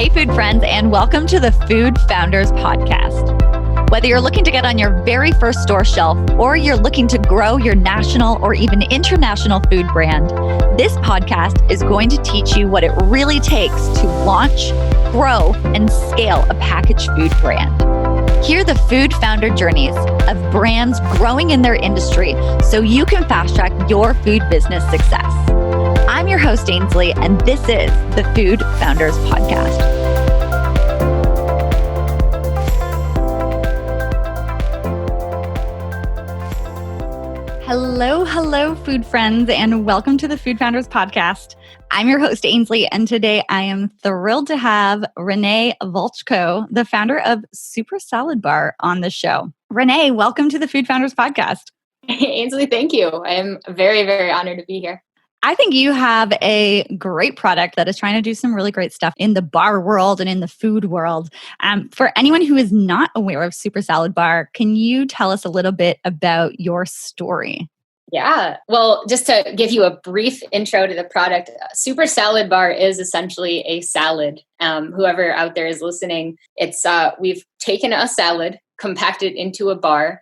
Hey, food friends, and welcome to the Food Founders Podcast. Whether you're looking to get on your very first store shelf or you're looking to grow your national or even international food brand, this podcast is going to teach you what it really takes to launch, grow, and scale a packaged food brand. Hear the food founder journeys of brands growing in their industry so you can fast track your food business success. I'm your host, Ainsley, and this is the Food Founders Podcast. Hello, food friends, and welcome to the Food Founders Podcast. I'm your host, Ainsley, and today I am thrilled to have Renee Volchko, the founder of Super Salad Bar, on the show. Renee, welcome to the Food Founders Podcast. Hey, Ainsley, thank you. I am very, very honored to be here. I think you have a great product that is trying to do some really great stuff in the bar world and in the food world. For anyone who is not aware of Super Salad Bar, can you tell us a little bit about your story? Yeah. Well, just to give you a brief intro to the product, Super Salad Bar is essentially a salad. Whoever out there is listening, it's we've taken a salad, compacted it into a bar.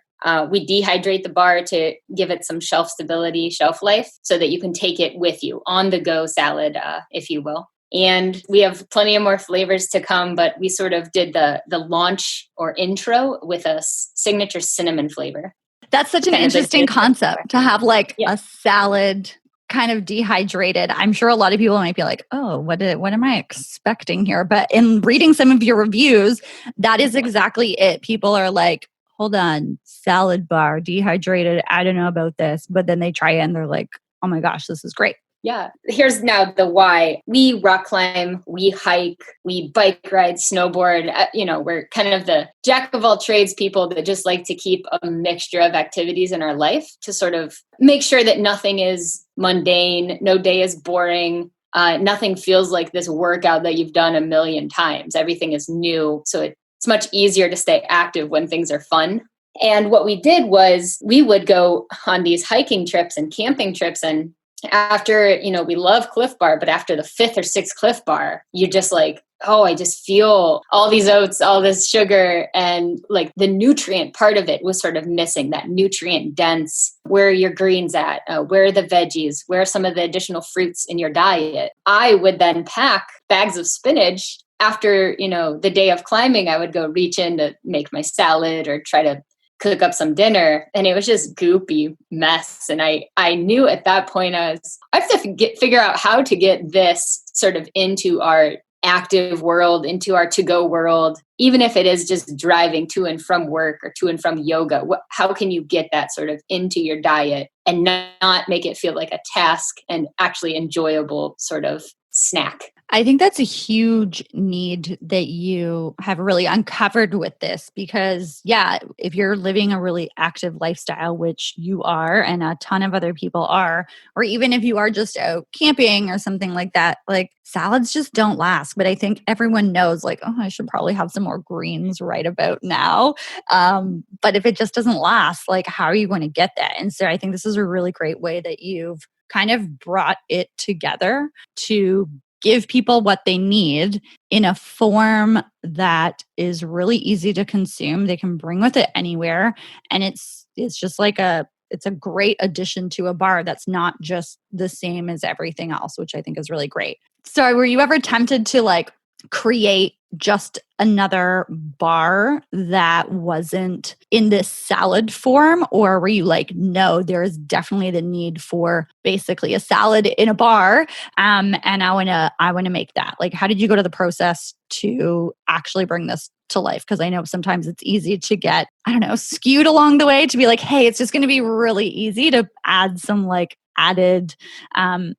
We dehydrate the bar to give it some shelf stability, shelf life, so that you can take it with you, on the go salad, if you will. And we have plenty of more flavors to come, but we sort of did the launch or intro with a signature cinnamon flavor. That's such an interesting concept to have a salad kind of dehydrated. I'm sure a lot of people might be like, oh, what am I expecting here? But in reading some of your reviews, that is exactly it. People are like, hold on, salad bar, dehydrated. I don't know about this. But then they try it and they're like, oh my gosh, this is great. Yeah. Here's now the why. We rock climb, we hike, we bike ride, snowboard. We're kind of the jack of all trades people that just like to keep a mixture of activities in our life to sort of make sure that nothing is mundane, no day is boring. Nothing feels like this workout that you've done a million times. Everything is new. So it's much easier to stay active when things are fun. And what we did was we would go on these hiking trips and camping trips, and after, we love Cliff Bar, but after the 5th or 6th Cliff Bar, you're just like, oh, I just feel all these oats, all this sugar, and like the nutrient part of it was sort of missing, that nutrient dense, where are your greens at, where are the veggies, where are some of the additional fruits in your diet. I would then pack bags of spinach. After, the day of climbing, I would go reach in to make my salad or try to cook up some dinner, and it was just goopy mess. And I knew at that point I have to figure out how to get this sort of into our active world, into our to-go world, even if it is just driving to and from work or to and from yoga. How can you get that sort of into your diet and not make it feel like a task and actually enjoyable sort of snack? I think that's a huge need that you have really uncovered with this because, if you're living a really active lifestyle, which you are and a ton of other people are, or even if you are just out camping or something like that, like salads just don't last. But I think everyone knows I should probably have some more greens right about now. But if it just doesn't last, how are you going to get that? And so I think this is a really great way that you've kind of brought it together to give people what they need in a form that is really easy to consume. They can bring with it anywhere. And it's just it's a great addition to a bar that's not just the same as everything else, which I think is really great. So were you ever tempted to create just another bar that wasn't in this salad form? Or were you like, no, there is definitely the need for basically a salad in a bar. And I want to make that. How did you go to the process to actually bring this to life? Because I know sometimes it's easy to get, skewed along the way to be like, hey, it's just going to be really easy to add some added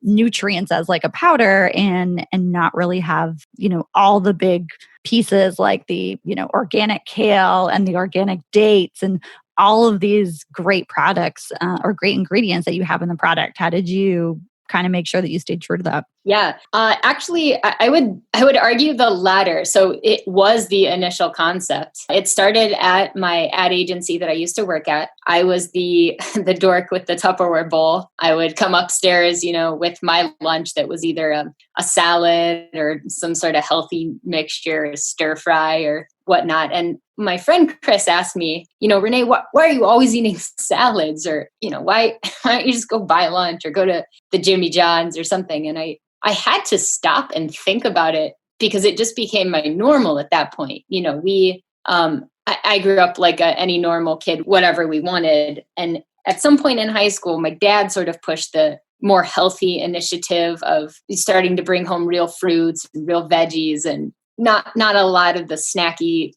nutrients as a powder and not really have, all the big pieces like the, organic kale and the organic dates and all of these great products or great ingredients that you have in the product. How did you kind of make sure that you stay true to that? Yeah, actually, I would argue the latter. So it was the initial concept. It started at my ad agency that I used to work at. I was the the dork with the Tupperware bowl. I would come upstairs, with my lunch that was either a salad or some sort of healthy mixture, stir fry or whatnot. And my friend Chris asked me, Renee, why are you always eating salads? Or, why don't you just go buy lunch or go to the Jimmy John's or something? And I had to stop and think about it because it just became my normal at that point. I grew up like any normal kid, whatever we wanted. And at some point in high school, my dad sort of pushed the more healthy initiative of starting to bring home real fruits, and real veggies, and not a lot of the snacky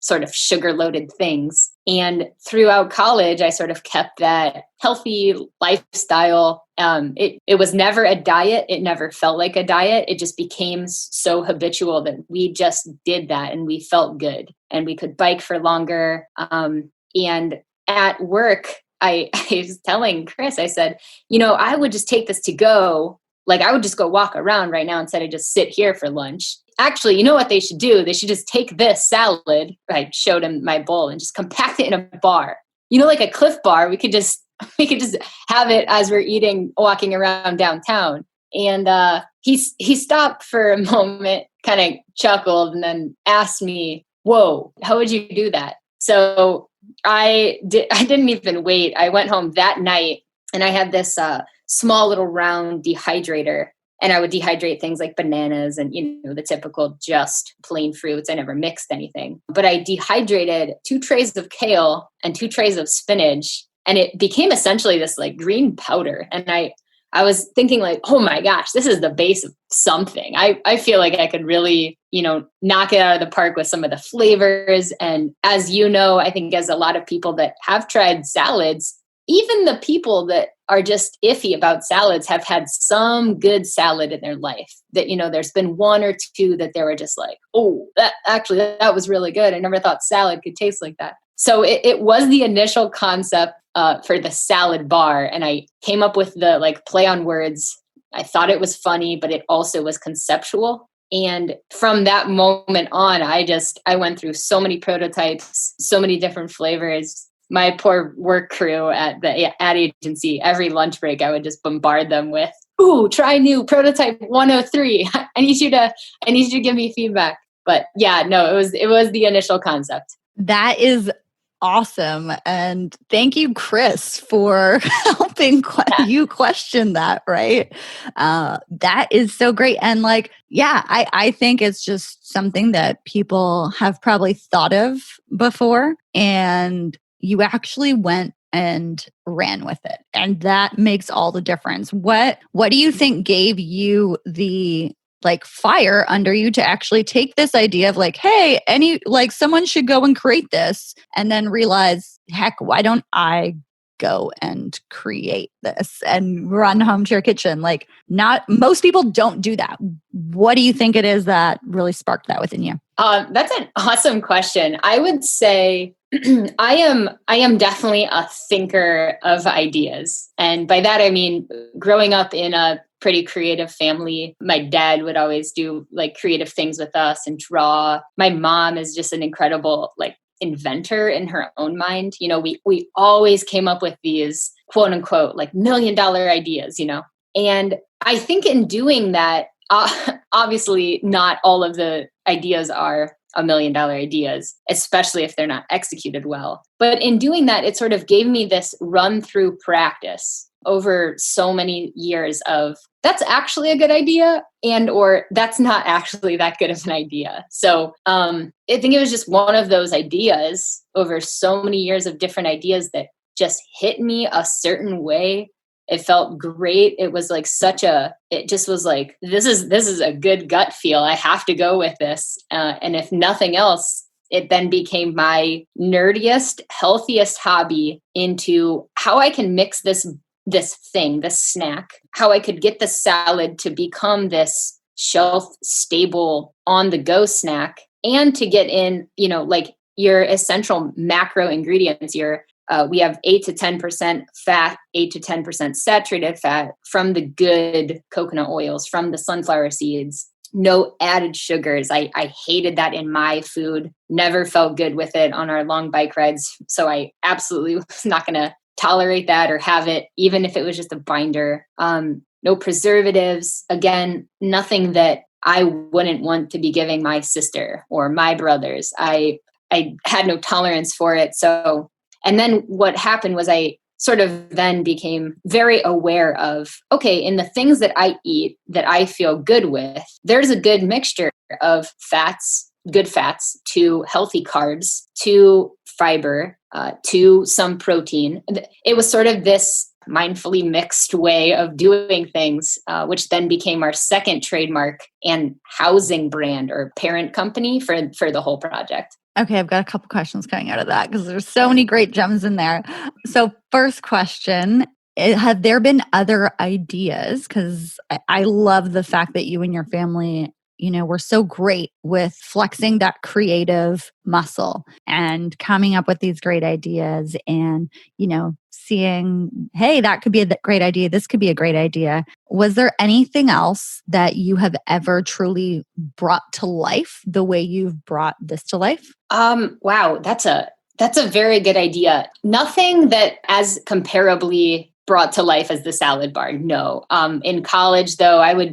sort of sugar loaded things. And throughout college, I sort of kept that healthy lifestyle. It was never a diet. It never felt like a diet. It just became so habitual that we just did that and we felt good and we could bike for longer. And at work, I was telling Chris, I said, I would just take this to go. Like I would just go walk around right now instead of just sit here for lunch. Actually, you know what they should do? They should just take this salad. I showed him my bowl and just compact it in a bar. Like a Cliff Bar. We could just have it as we're eating, walking around downtown. And he stopped for a moment, kind of chuckled, and then asked me, "Whoa, how would you do that?" So I didn't even wait. I went home that night, and I had this small little round dehydrator. And I would dehydrate things like bananas and, the typical just plain fruits. I never mixed anything. But I dehydrated 2 trays of kale and 2 trays of spinach. And it became essentially this like green powder. And I was thinking like, oh my gosh, this is the base of something. I feel like I could really, knock it out of the park with some of the flavors. And as I think as a lot of people that have tried salads, even the people that are just iffy about salads have had some good salad in their life that, there's been 1 or 2 that they were just like, oh, that was really good. I never thought salad could taste like that. So it was the initial concept for the salad bar. And I came up with the like play on words. I thought it was funny, but it also was conceptual. And from that moment on, I went through so many prototypes, so many different flavors. My poor work crew at the ad agency, every lunch break, I would just bombard them with, "Ooh, try new prototype 103. I need you to give me feedback." But yeah, no, it was the initial concept. That is awesome. And thank you, Chris, for helping you question that, right? That is so great. And I think it's just something that people have probably thought of before. And you actually went and ran with it. And that makes all the difference. What do you think gave you the fire under you to actually take this idea of hey, someone should go and create this, and then realize, heck, why don't I go and create this and run home to your kitchen? Not most people don't do that. What do you think it is that really sparked that within you? That's an awesome question. I would say I am definitely a thinker of ideas. And by that, I mean, growing up in a pretty creative family, my dad would always do creative things with us and draw. My mom is just an incredible inventor in her own mind. We always came up with these quote unquote $1 million ideas, and I think in doing that, obviously not all of the ideas are $1 million ideas, especially if they're not executed well. But in doing that, it sort of gave me this run through practice over so many years of that's actually a good idea or that's not actually that good of an idea. So I think it was just one of those ideas over so many years of different ideas that just hit me a certain way. It felt great. It was it just was this is a good gut feel. I have to go with this. And if nothing else, it then became my nerdiest, healthiest hobby into how I can mix this snack, how I could get the salad to become this shelf stable on the go snack and to get in, your essential macro ingredients, your we have 8 to 10% fat, 8 to 10% saturated fat from the good coconut oils, from the sunflower seeds. No added sugars. I hated that in my food. Never felt good with it on our long bike rides. So I absolutely was not going to tolerate that or have it, even if it was just a binder. No preservatives. Again, nothing that I wouldn't want to be giving my sister or my brothers. I had no tolerance for it. So, and then what happened was I sort of then became very aware of, okay, in the things that I eat that I feel good with, there's a good mixture of fats, good fats, to healthy carbs, to fiber, to some protein. It was sort of this mindfully mixed way of doing things, which then became our second trademark and housing brand or parent company for the whole project. Okay, I've got a couple questions coming out of that because there's so many great gems in there. So first question, have there been other ideas? Because I love the fact that you and your family, were so great with flexing that creative muscle and coming up with these great ideas and, seeing, hey, that could be a great idea. This could be a great idea. Was there anything else that you have ever truly brought to life the way you've brought this to life? Wow, that's a very good idea. Nothing that as comparably brought to life as the salad bar. No. In college though, I would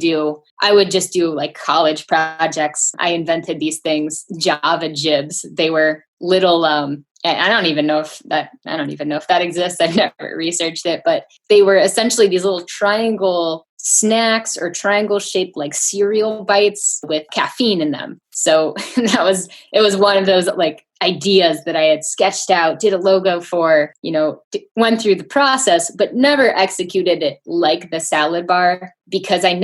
just do like college projects. I invented these things, Java jibs. They were little I don't even know if that exists. I've never researched it, but they were essentially these little triangle snacks or triangle shaped like cereal bites with caffeine in them. So it was one of those like ideas that I had sketched out, did a logo for, went through the process, but never executed it like the salad bar because I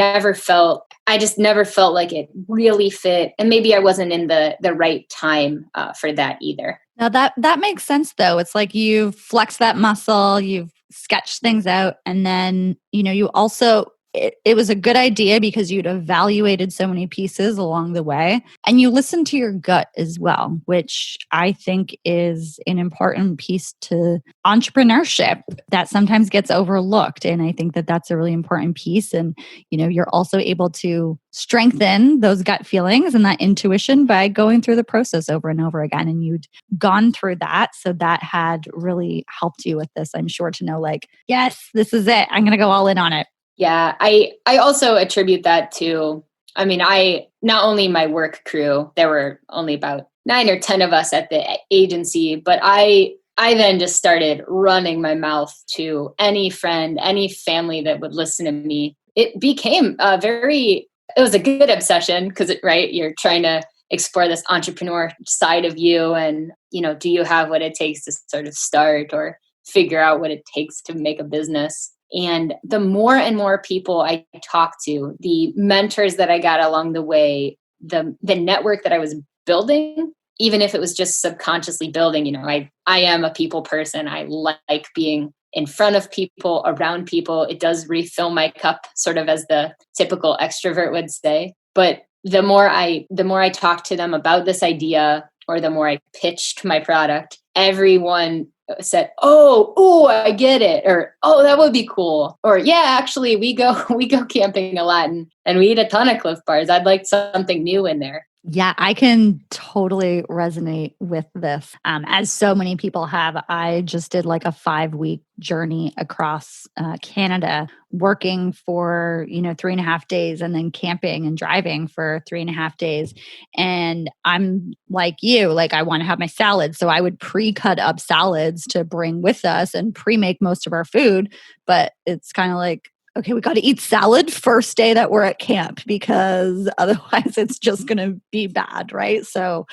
just never felt like it really fit. And maybe I wasn't in the right time for that either. Now that makes sense though. It's like you've flexed that muscle, you've sketched things out, and then, you also it was a good idea because you'd evaluated so many pieces along the way and you listened to your gut as well, which I think is an important piece to entrepreneurship that sometimes gets overlooked. And I think that that's a really important piece. And, you're also able to strengthen those gut feelings and that intuition by going through the process over and over again. And you'd gone through that. So that had really helped you with this, I'm sure, to know like, yes, this is it. I'm going to go all in on it. Yeah, I also attribute that to, not only my work crew, there were only about 9 or 10 of us at the agency, but I then just started running my mouth to any friend, any family that would listen to me. It became it was a good obsession because, right, you're trying to explore this entrepreneur side of you and, do you have what it takes to sort of start or figure out what it takes to make a business? And the more and more people I talked to, the mentors that I got along the way, the network that I was building, even if it was just subconsciously building, I am a people person. I like being in front of people, around people. It does refill my cup, sort of as the typical extrovert would say. But the more I talked to them about this idea, or the more I pitched my product, everyone said, oh, I get it. Or, oh, that would be cool. Or, yeah, actually we go camping a lot and we eat a ton of Cliff Bars. I'd like something new in there. Yeah, I can totally resonate with this. As so many people have, I just did like a 5-week journey across Canada, working for, 3.5 days and then camping and driving for 3.5 days. And I'm like you, like I want to have my salad. So I would pre-cut up salads to bring with us and pre-make most of our food. But it's kind of like, okay, we got to eat salad first day that we're at camp because otherwise it's just going to be bad, right? So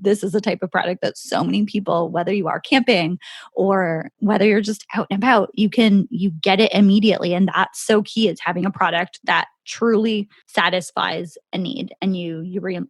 this is a type of product that so many people, whether you are camping or whether you're just out and about, you get it immediately. And that's so key, is having a product that truly satisfies a need. And you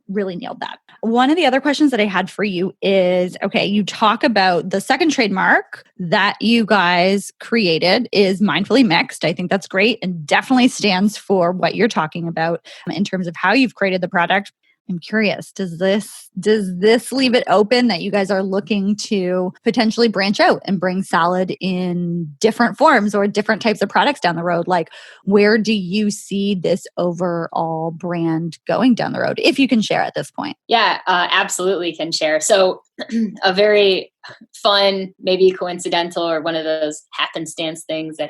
really nailed that. One of the other questions that I had for you is, okay, you talk about the second trademark that you guys created is mindfully mixed. I think that's great and definitely stands for what you're talking about in terms of how you've created the product. I'm curious, does this leave it open that you guys are looking to potentially branch out and bring salad in different forms or different types of products down the road? Like, where do you see this overall brand going down the road, if you can share at this point? Yeah, absolutely can share. So a very fun, maybe coincidental, or one of those happenstance things that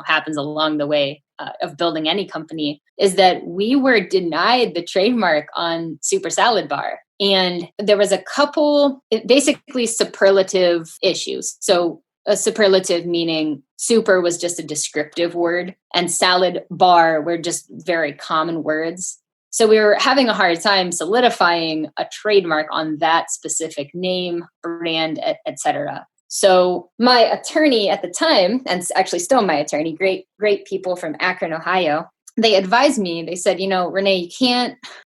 happens along the way of building any company is that we were denied the trademark on Super Salad Bar. And there was a couple, basically superlative issues. So a superlative meaning super was just a descriptive word, and salad bar were just very common words. So we were having a hard time solidifying a trademark on that specific name, brand, et cetera. So my attorney at the time, and actually still my attorney, great people from Akron, Ohio, they advised me, they said, Renee,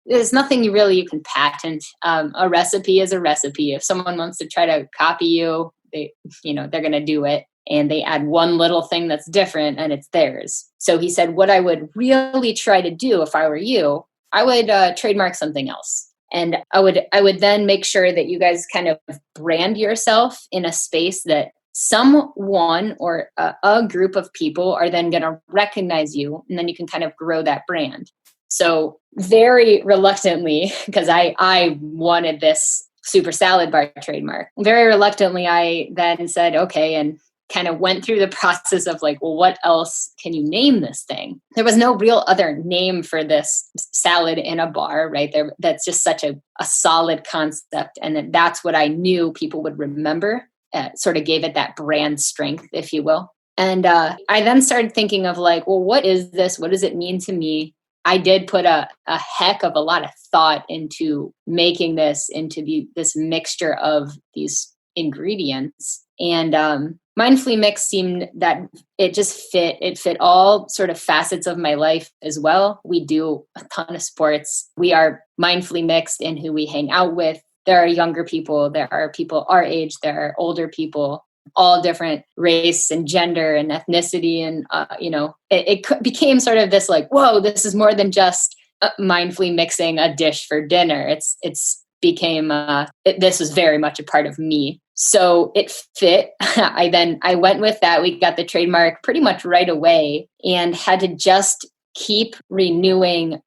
there's nothing you can patent. A recipe is a recipe. If someone wants to try to copy you, they're going to do it. And they add one little thing that's different and it's theirs. So he said, what I would really try to do if I were you, I would trademark something else. And I would then make sure that you guys kind of brand yourself in a space that someone or a group of people are then going to recognize you, and then you can kind of grow that brand. So very reluctantly, because I wanted this Super Salad Bar trademark, very reluctantly, I then said, okay, and kind of went through the process of like, well, what else can you name this thing? There was no real other name for this salad in a bar, right? That's just such a solid concept. And that's what I knew people would remember. Sort of gave it that brand strength, if you will. And I then started thinking of like, well, what is this? What does it mean to me? I did put a heck of a lot of thought into making this into this mixture of these ingredients. And Mindfully Mixed seemed that it just fit. It fit all sort of facets of my life as well. We do a ton of sports. We are mindfully mixed in who we hang out with. There are younger people. There are people our age. There are older people, all different race and gender and ethnicity. And, it became sort of this like, whoa, this is more than just mindfully mixing a dish for dinner. This was very much a part of me. So it fit. I went with that. We got the trademark pretty much right away and had to just keep renewing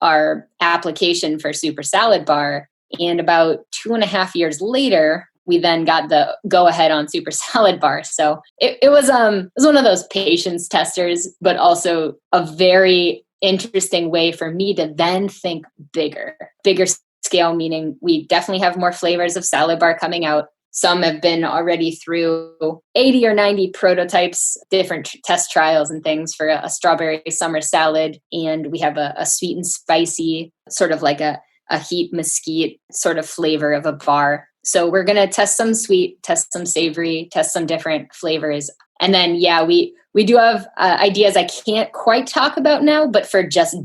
our application for Super Salad Bar. And about 2.5 years later, we then got the go ahead on Super Salad Bar. So it was one of those patience testers, but also a very interesting way for me to then think bigger scale, meaning we definitely have more flavors of salad bar coming out. Some have been already through 80 or 90 prototypes, different test trials and things for a strawberry summer salad. And we have a sweet and spicy, sort of like a heat mesquite sort of flavor of a bar. So we're going to test some sweet, test some savory, test some different flavors. And then, we do have ideas I can't quite talk about now, but for just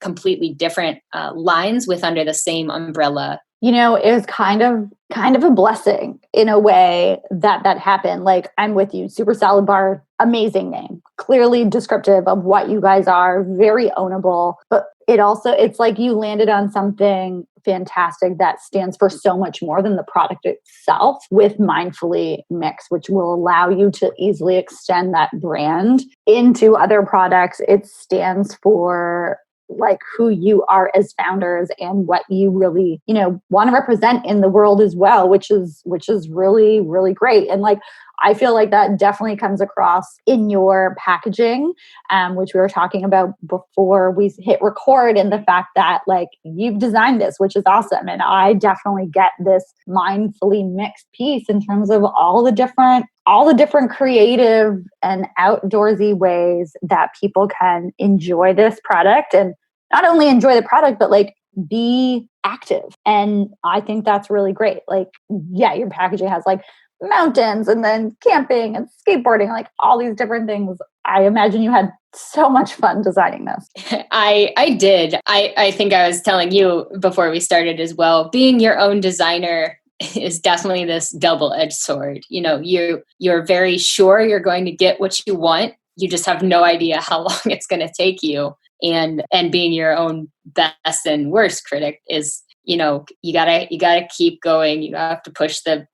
completely different lines with under the same umbrella. It was kind of a blessing in a way that happened. Like, I'm with you. Super Salad Bar, amazing name. Clearly descriptive of what you guys are, very ownable. But it's like you landed on something fantastic that stands for so much more than the product itself with Mindfully Mixed, which will allow you to easily extend that brand into other products. It stands for like who you are as founders and what you really, want to represent in the world as well, which is really, really great. And like, I feel like that definitely comes across in your packaging, which we were talking about before we hit record, and the fact that like you've designed this, which is awesome. And I definitely get this mindfully mixed piece in terms of all the different creative and outdoorsy ways that people can enjoy this product, and not only enjoy the product, but like be active. And I think that's really great. Like, your packaging has like mountains and then camping and skateboarding, like all these different things. I imagine you had so much fun designing this. I did. I think I was telling you before we started as well, being your own designer is definitely this double-edged sword. You're very sure you're going to get what you want. You just have no idea how long it's going to take you. and being your own best and worst critic is, you gotta keep going. You have to push the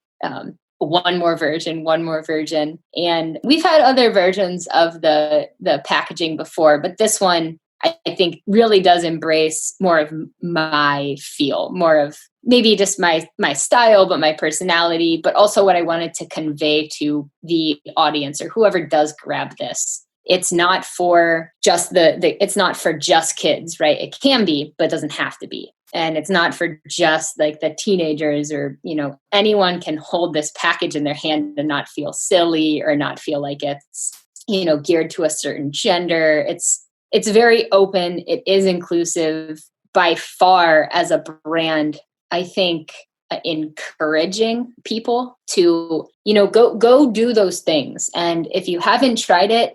one more version. And we've had other versions of the packaging before, but this one I think really does embrace more of my feel, more of maybe just my style, but my personality, but also what I wanted to convey to the audience or whoever does grab this. It's not for just it's not for just kids, right? It can be, but it doesn't have to be. And it's not for just like the teenagers or, anyone can hold this package in their hand and not feel silly or not feel like it's, geared to a certain gender. It's very open. It is inclusive. By far, as a brand, I think encouraging people to, go do those things. And if you haven't tried it,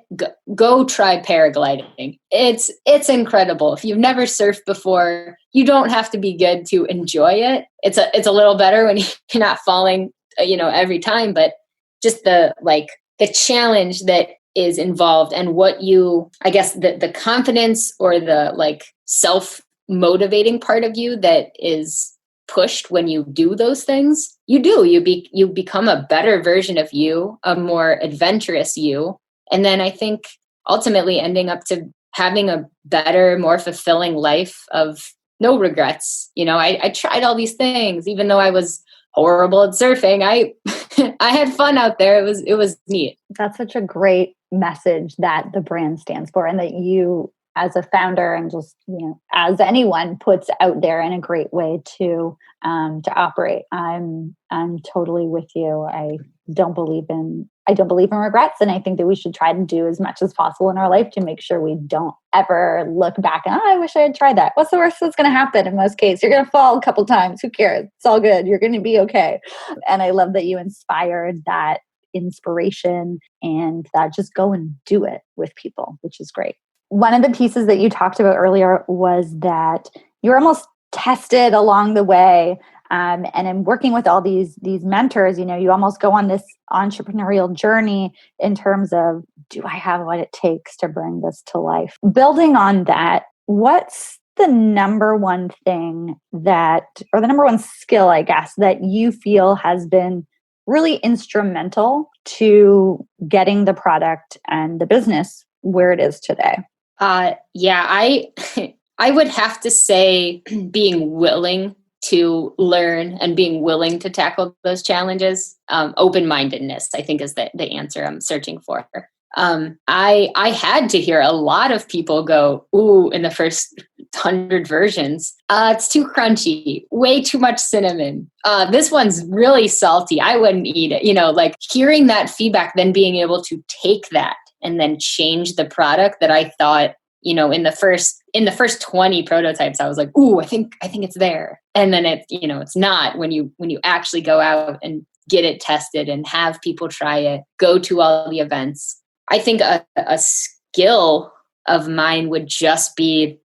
go try paragliding. It's incredible. If you've never surfed before, you don't have to be good to enjoy it. It's a little better when you're not falling, every time, but just the challenge that is involved and what the confidence or the self-motivating part of you that is pushed when you do those things, you become a better version of you, a more adventurous you. And then I think ultimately ending up to having a better, more fulfilling life of no regrets. I tried all these things, even though I was horrible at surfing. I I had fun out there. It was neat. That's such a great message that the brand stands for, and that you as a founder and just, as anyone puts out there in a great way to operate. I'm totally with you. I don't believe in regrets. And I think that we should try to do as much as possible in our life to make sure we don't ever look back and, I wish I had tried that. What's the worst that's going to happen? In most cases, you're going to fall a couple times. Who cares? It's all good. You're going to be okay. And I love that you inspired that inspiration and that just go and do it with people, which is great. One of the pieces that you talked about earlier was that you're almost tested along the way. And in working with all these mentors, you almost go on this entrepreneurial journey in terms of, do I have what it takes to bring this to life? Building on that, what's the number one thing or the number one skill, I guess, that you feel has been really instrumental to getting the product and the business where it is today? I would have to say being willing to learn and being willing to tackle those challenges. Open-mindedness, I think, is the answer I'm searching for. I had to hear a lot of people go, ooh, in the first 100 versions, it's too crunchy, way too much cinnamon. This one's really salty. I wouldn't eat it. Hearing that feedback, then being able to take that and then change the product that I thought, in the first 20 prototypes, I was like, ooh, I think it's there. And then it's not when you actually go out and get it tested and have people try it, go to all the events. I think a skill of mine would just be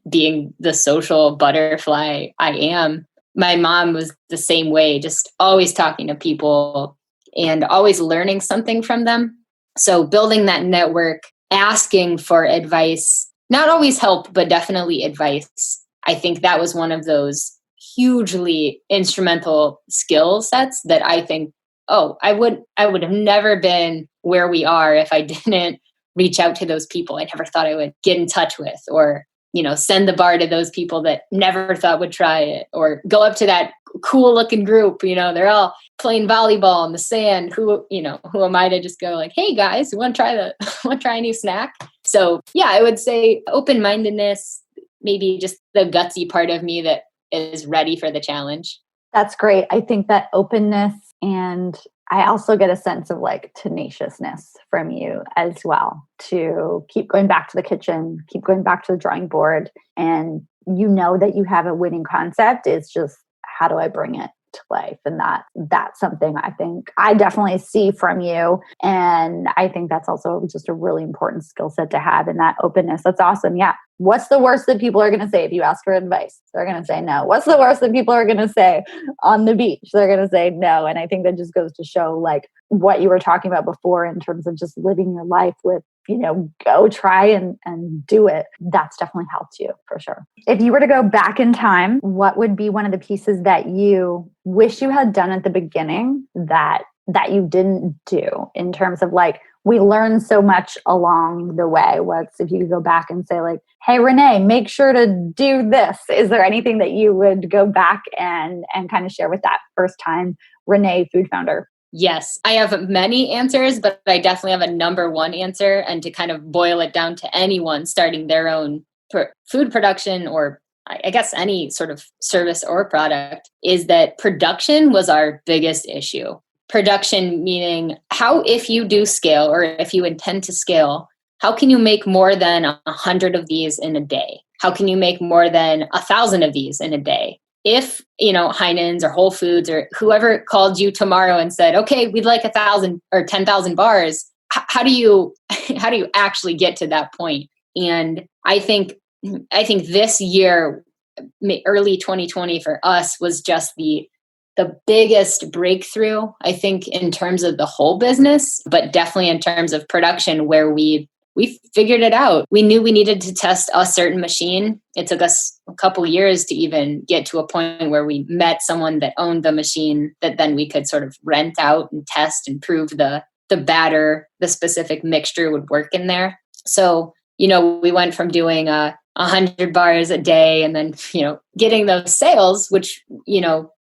being the social butterfly I am. My mom was the same way, just always talking to people and always learning something from them. So building that network, asking for advice, not always help, but definitely advice. I think that was one of those hugely instrumental skill sets that I think, I would have never been where we are if I didn't reach out to those people I never thought I would get in touch with, or, send the bar to those people that never thought would try it, or go up to that cool looking group, they're all playing volleyball in the sand. Who am I to just go like, hey guys, want to try a new snack? So yeah, I would say open-mindedness, maybe just the gutsy part of me that is ready for the challenge. That's great. I think that openness, and I also get a sense of tenaciousness from you as well, to keep going back to the kitchen, keep going back to the drawing board. And that you have a winning concept. It's just, how do I bring it to life? And that's something I think I definitely see from you. And I think that's also just a really important skill set to have, in that openness. That's awesome. Yeah. What's the worst that people are going to say if you ask for advice? They're going to say no. What's the worst that people are going to say on the beach? They're going to say no. And I think that just goes to show what you were talking about before in terms of just living your life with go try and do it. That's definitely helped you for sure. If you were to go back in time, what would be one of the pieces that you wish you had done at the beginning that you didn't do, in terms of like, we learned so much along the way? What's, if you could go back and say like, hey, Renee, make sure to do this. Is there anything that you would go back and kind of share with that first time Renee food founder? Yes, I have many answers, but I definitely have a number one answer. And to kind of boil it down to anyone starting their own food production, or I guess any sort of service or product, is that production was our biggest issue. Production meaning how, if you do scale or if you intend to scale, how can you make more than 100 of these in a day? How can you make more than 1,000 of these in a day? If, Heinen's or Whole Foods or whoever called you tomorrow and said, okay, we'd like 1,000 or 10,000 bars, how do you actually get to that point? And I think this year, early 2020 for us, was just the biggest breakthrough, I think, in terms of the whole business, but definitely in terms of production, where we figured it out. We knew we needed to test a certain machine. It took us a couple years to even get to a point where we met someone that owned the machine that then we could sort of rent out and test and prove the batter, the specific mixture would work in there. So, we went from doing 100 bars a day and then, getting those sales, which,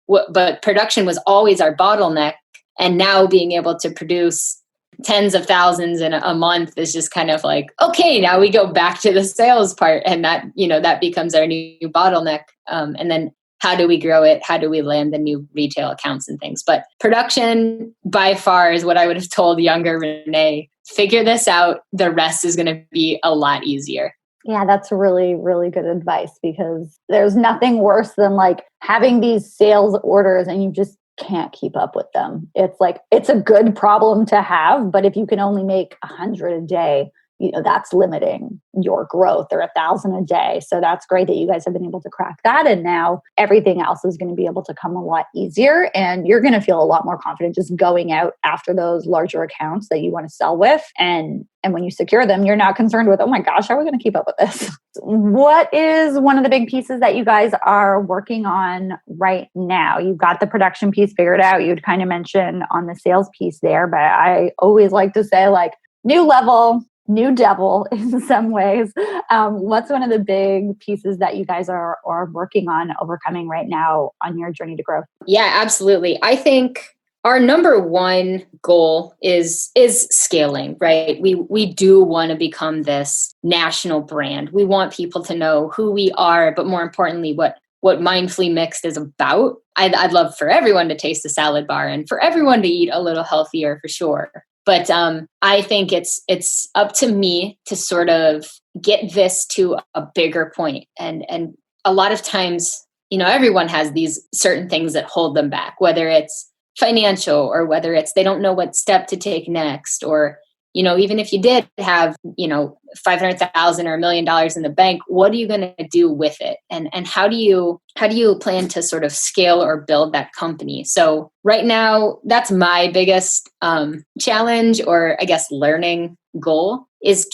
but production was always our bottleneck. And now being able to produce tens of thousands in a month is just kind of like, okay, now we go back to the sales part, and that, that becomes our new bottleneck. And then how do we grow it? How do we land the new retail accounts and things? But production by far is what I would have told younger Renee. Figure this out. The rest is going to be a lot easier. Yeah, that's really, really good advice, because there's nothing worse than like having these sales orders and you just can't keep up with them. It's like, it's a good problem to have, but if you can only make 100 a day, that's limiting your growth, or 1,000 a day. So that's great that you guys have been able to crack that. And now everything else is going to be able to come a lot easier, and you're going to feel a lot more confident just going out after those larger accounts that you want to sell with. And when you secure them, you're not concerned with, oh my gosh, how are we going to keep up with this? What is one of the big pieces that you guys are working on right now? You've got the production piece figured out. You'd kind of mentioned on the sales piece there, but I always like to say like new level, new devil in some ways. What's one of the big pieces that you guys are working on overcoming right now on your journey to growth? Yeah, absolutely. I think our number one goal is scaling, right? We do want to become this national brand. We want people to know who we are, but more importantly, what Mindfully Mixed is about. I'd love for everyone to taste a salad bar and for everyone to eat a little healthier for sure. But I think it's up to me to sort of get this to a bigger point. And a lot of times, everyone has these certain things that hold them back, whether it's financial or whether it's they don't know what step to take next, or even if you did have 500,000 or $1 million in the bank, what are you going to do with it, and how do you plan to sort of scale or build that company? So right now, that's my biggest challenge, or I guess learning goal, is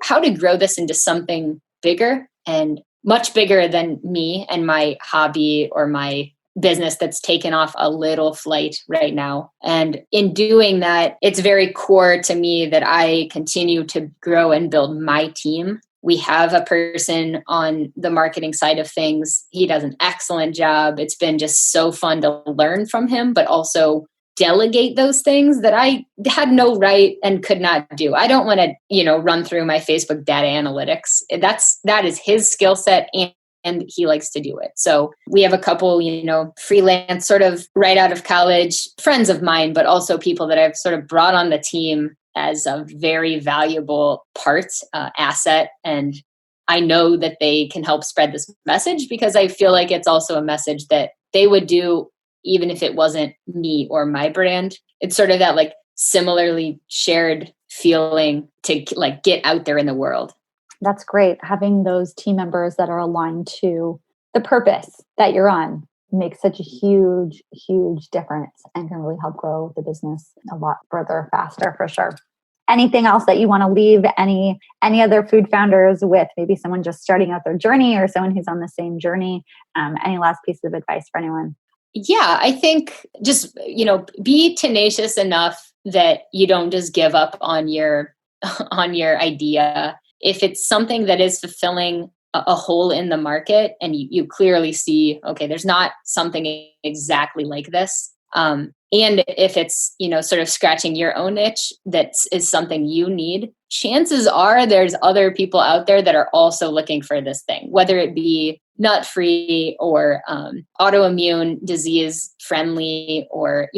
how to grow this into something bigger, and much bigger than me and my hobby or my business that's taken off a little flight right now. And in doing that, it's very core to me that I continue to grow and build my team. We have a person on the marketing side of things. He does an excellent job. It's been just so fun to learn from him, but also delegate those things that I had no right and could not do. I don't want to, run through my Facebook data analytics. That is his skill set, and he likes to do it. So we have a couple, freelance sort of right out of college friends of mine, but also people that I've sort of brought on the team as a very valuable asset. And I know that they can help spread this message, because I feel like it's also a message that they would do even if it wasn't me or my brand. It's sort of that like similarly shared feeling to like get out there in the world. That's great. Having those team members that are aligned to the purpose that you're on makes such a huge, huge difference, and can really help grow the business a lot further, faster, for sure. anything else that you want to leave any other food founders with, maybe someone just starting out their journey or someone who's on the same journey? Any last piece of advice for anyone? Yeah, I think just, be tenacious enough that you don't just give up on your on your idea. If it's something that is fulfilling a hole in the market and you clearly see, okay, there's not something exactly like this. And if it's, sort of scratching your own itch, that is something you need, chances are there's other people out there that are also looking for this thing, whether it be nut free or autoimmune disease friendly, or,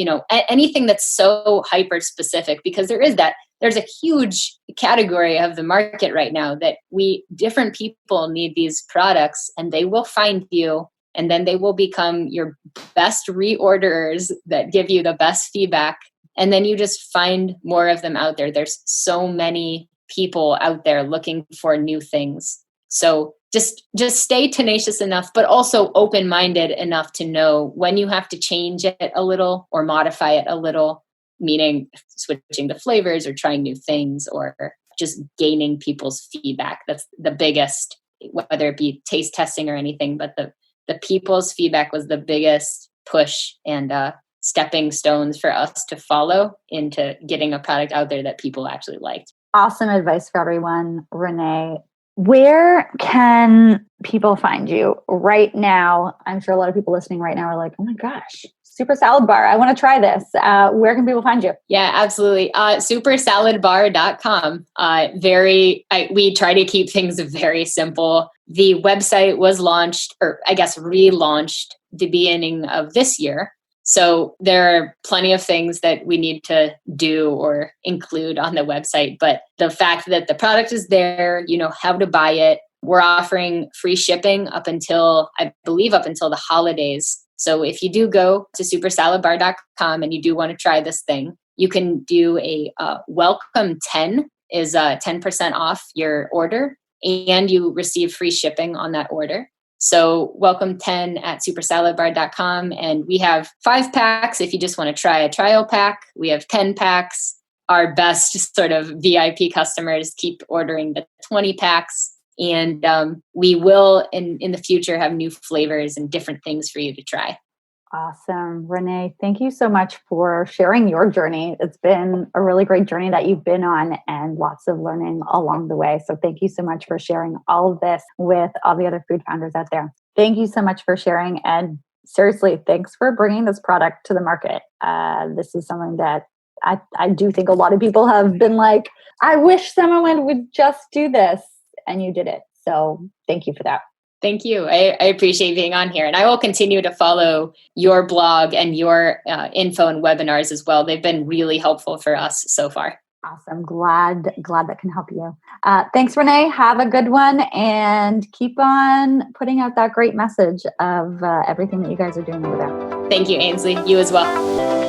anything that's so hyper specific, because there's a huge category of the market right now that different people need these products, and they will find you, and then they will become your best reorderers that give you the best feedback. And then you just find more of them out there. There's so many people out there looking for new things. So just stay tenacious enough, but also open-minded enough to know when you have to change it a little or modify it a little, meaning switching the flavors or trying new things or just gaining people's feedback. That's the biggest, whether it be taste testing or anything, but the people's feedback was the biggest push and stepping stones for us to follow into getting a product out there that people actually liked. Awesome advice for everyone, Renee. Where can people find you right now? I'm sure a lot of people listening right now are like, oh my gosh, Super Salad Bar, I want to try this. Where can people find you? Yeah, absolutely. Supersaladbar.com. We try to keep things very simple. The website was launched, or I guess relaunched, the beginning of this year. So there are plenty of things that we need to do or include on the website. But the fact that the product is there, how to buy it. We're offering free shipping up until the holidays. So if you do go to supersaladbar.com and you do want to try this thing, you can do a welcome 10 is 10% off your order, and you receive free shipping on that order. So welcome 10 at supersaladbar.com. And we have 5 packs if you just want to try a trial pack. We have 10 packs. Our best sort of VIP customers keep ordering the 20 packs. And we will, in the future, have new flavors and different things for you to try. Awesome. Renee, thank you so much for sharing your journey. It's been a really great journey that you've been on and lots of learning along the way. So thank you so much for sharing all of this with all the other food founders out there. Thank you so much for sharing. And seriously, thanks for bringing this product to the market. This is something that I do think a lot of people have been like, I wish someone would just do this. And you did it. So thank you for that. Thank you. I appreciate being on here. And I will continue to follow your blog and your info and webinars as well. They've been really helpful for us so far. Awesome. Glad that can help you. Thanks, Renee. Have a good one and keep on putting out that great message of everything that you guys are doing over there. Thank you, Ainsley. You as well.